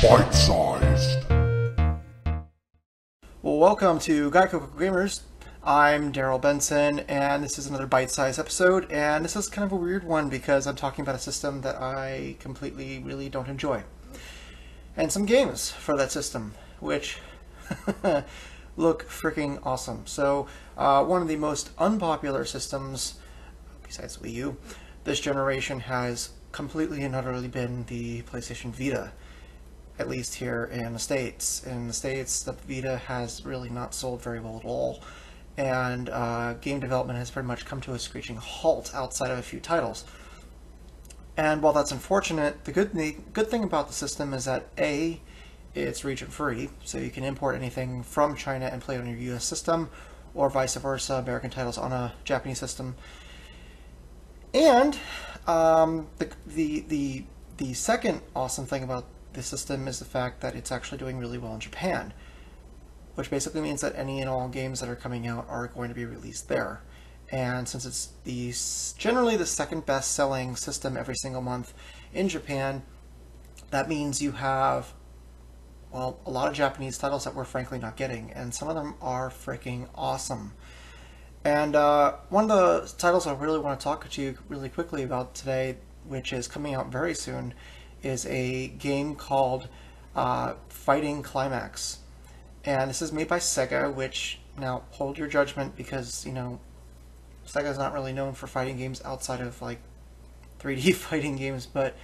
Bite-sized. Well, welcome to Gaikoku Gamers. I'm Darryl Benson, and this is another bite-sized episode, and this is kind of a weird one because I'm talking about a system that I completely really don't enjoy. And some games for that system, which look freaking awesome. So, one of the most unpopular systems, besides Wii U, this generation has completely and utterly been the PlayStation Vita. At least here in the States. In the States, the Vita has really not sold very well at all, and game development has pretty much come to a screeching halt outside of a few titles. And while that's unfortunate, the good thing about the system is that A, it's region-free, so you can import anything from China and play it on your US system, or vice versa, American titles on a Japanese system. And the second awesome thing about the system is the fact that it's actually doing really well in Japan, which basically means that any and all games that are coming out are going to be released there. And since it's generally the second best selling system every single month in Japan, that means you have, well, a lot of Japanese titles that we're frankly not getting, and some of them are freaking awesome. And one of the titles I really want to talk to you really quickly about today, which is coming out very soon, is a game called Fighting Climax. And this is made by Sega, which, now hold your judgment because, you know, Sega's not really known for fighting games outside of like 3D fighting games, but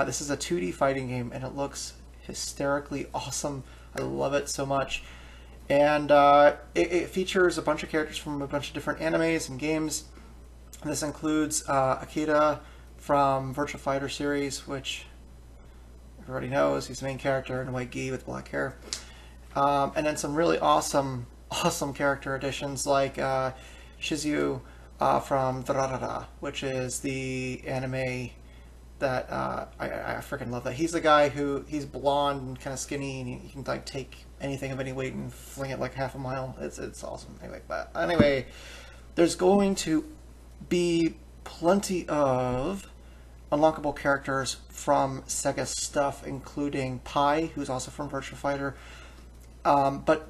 this is a 2D fighting game and it looks hysterically awesome. I love it so much. And it features a bunch of characters from a bunch of different animes and games. This includes Akira from Virtua Fighter series, which everybody knows. He's the main character in a white gi with black hair. And then some really awesome character additions like Shizuyu from Dararara, which is the anime that I freaking love that. He's the guy who, he's blonde and kind of skinny, and he can like take anything of any weight and fling it like half a mile. It's awesome. Anyway, there's going to be plenty of unlockable characters from Sega stuff, including Pi, who's also from Virtua Fighter. But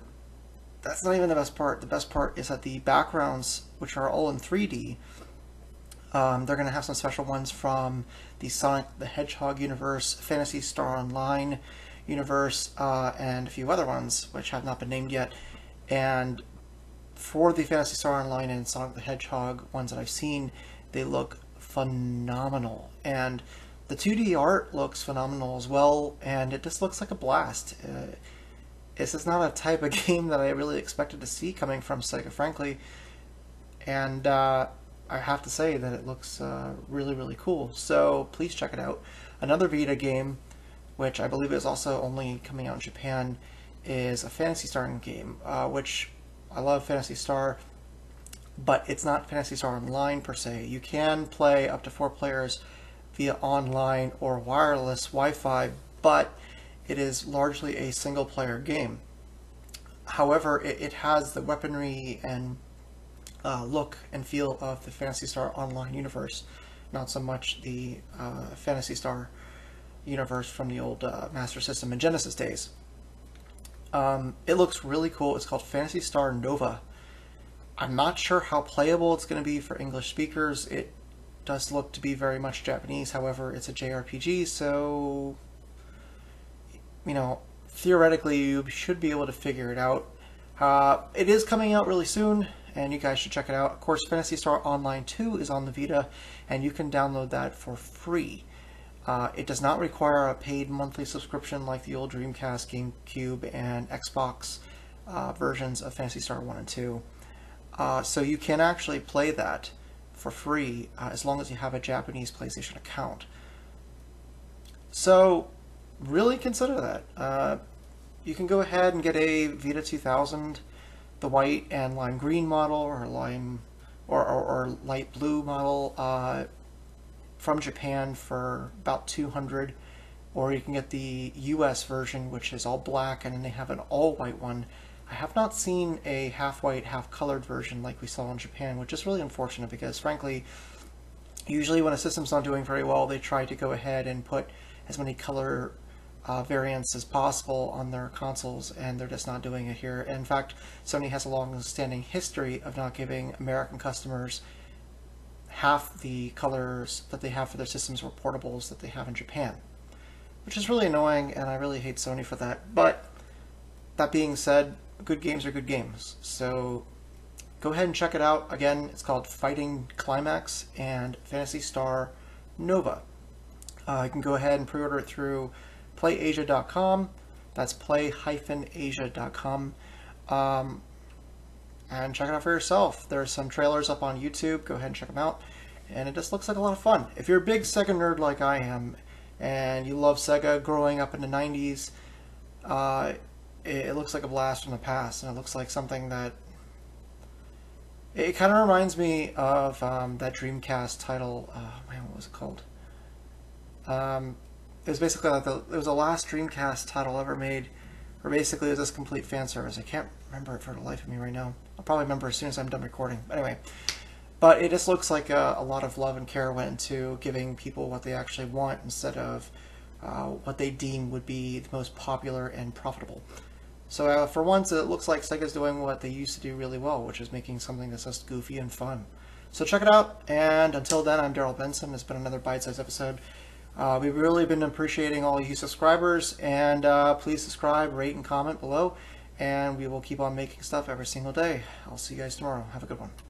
that's not even the best part. The best part is that the backgrounds, which are all in 3D, they're going to have some special ones from the Sonic the Hedgehog universe, Phantasy Star Online universe, and a few other ones, which have not been named yet. And for the Phantasy Star Online and Sonic the Hedgehog ones that I've seen, they look phenomenal. And the 2D art looks phenomenal as well, and it just looks like a blast. This is not a type of game that I really expected to see coming from Sega, frankly. And I have to say that it looks really, really cool. So please check it out. Another Vita game, which I believe is also only coming out in Japan, is a Phantasy Star game, which I love Phantasy Star, but it's not Phantasy Star Online per se. You can play up to 4 players via online or wireless Wi-Fi, but it is largely a single player game. However, it has the weaponry and look and feel of the Phantasy Star Online universe, not so much the Phantasy Star universe from the old Master System and Genesis days. It looks really cool. It's called Phantasy Star Nova. I'm not sure how playable it's going to be for English speakers. It does look to be very much Japanese. However, it's a JRPG, so, you know, theoretically you should be able to figure it out. It is coming out really soon, and you guys should check it out. Of course, Phantasy Star Online 2 is on the Vita, and you can download that for free. It does not require a paid monthly subscription like the old Dreamcast, GameCube, and Xbox versions of Phantasy Star 1 and 2. So you can actually play that for free as long as you have a Japanese PlayStation account. So really consider that. You can go ahead and get a Vita 2000, the white and lime green model, or light blue model from Japan for about $200, or you can get the US version, which is all black, and then they have an all white one. I have not seen a half white, half colored version like we saw in Japan, which is really unfortunate because, frankly, usually when a system's not doing very well, they try to go ahead and put as many color variants as possible on their consoles, and they're just not doing it here. In fact, Sony has a long-standing history of not giving American customers half the colors that they have for their systems or portables that they have in Japan, which is really annoying, and I really hate Sony for that. But that being said, good games are good games, so go ahead and check it out. Again, it's called Fighting Climax and Phantasy Star Nova. You can go ahead and pre-order it through playasia.com. That's play-asia.com. And check it out for yourself. There's some trailers up on YouTube. Go ahead and check them out. And it just looks like a lot of fun. If you're a big Sega nerd like I am, and you love Sega growing up in the 90s, it looks like a blast from the past. And it looks like something that... It kind of reminds me of that Dreamcast title. Man, what was it called? It was basically like it was the last Dreamcast title ever made, where basically it was this complete fan service. I can't remember it for the life of me right now. I'll probably remember as soon as I'm done recording. Anyway, but it just looks like a lot of love and care went into giving people what they actually want instead of what they deem would be the most popular and profitable. So for once, it looks like Sega's doing what they used to do really well, which is making something that's just goofy and fun. So check it out, and until then, I'm Darryl Benson. It's been another Bite-sized episode. We've really been appreciating all you subscribers, and please subscribe, rate, and comment below, and we will keep on making stuff every single day. I'll see you guys tomorrow. Have a good one.